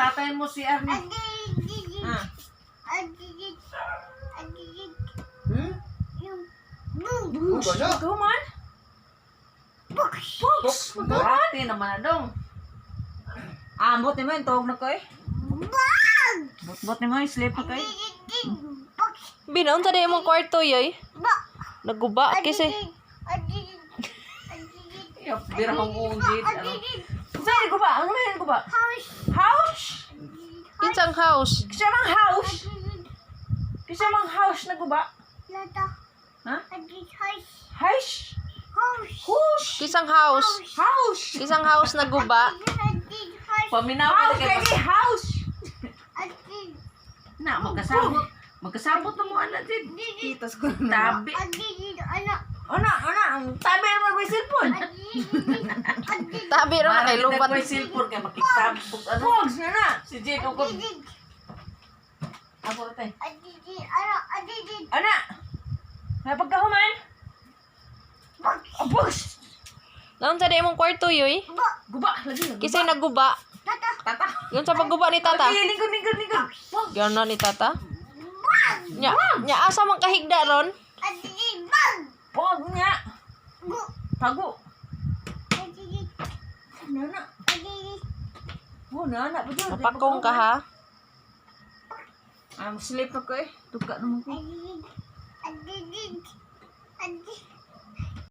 tatay mo si Arnie. Ah. Ikaw man? Books! Magkakati naman na dong. Ambot ni mo yung tawag na ko eh. Bot ni mo yung sleep na ko eh. Binaon sa mong kwarto yoy. Naguba kasi. Bira kong ungit. Saan yung guba? Ano na yung guba? House? Kinsang house. Kasi mang house? Kasi mang house na guba? Ha? House? House? Kisang house. House? Kisang house naguba. Paminaw ka lagi house. Na, magkasabot. Magkasabot na mo anak din. Kitas ko na. Tabi. Ana, tabi na mag-may cellphone. Tabi ro na kay lumpat. Mag-may cellphone kaya makikisabot. Ano? Pogs na na. Si Jade ko. Ako rin tayo. Ana! Napagkahuman? Pogs! Naon sa mong kwarto yoy. Guba. Lagi. Kisay naguba. Tata. Yun sa pagguba ni tata. Lingkod. Gano'n ni tata. Nya asa man kahigda ron? Pog nga. Tago. Nana. Nana. Napakong ka ha. Sleep ako eh. Tuka naman ko.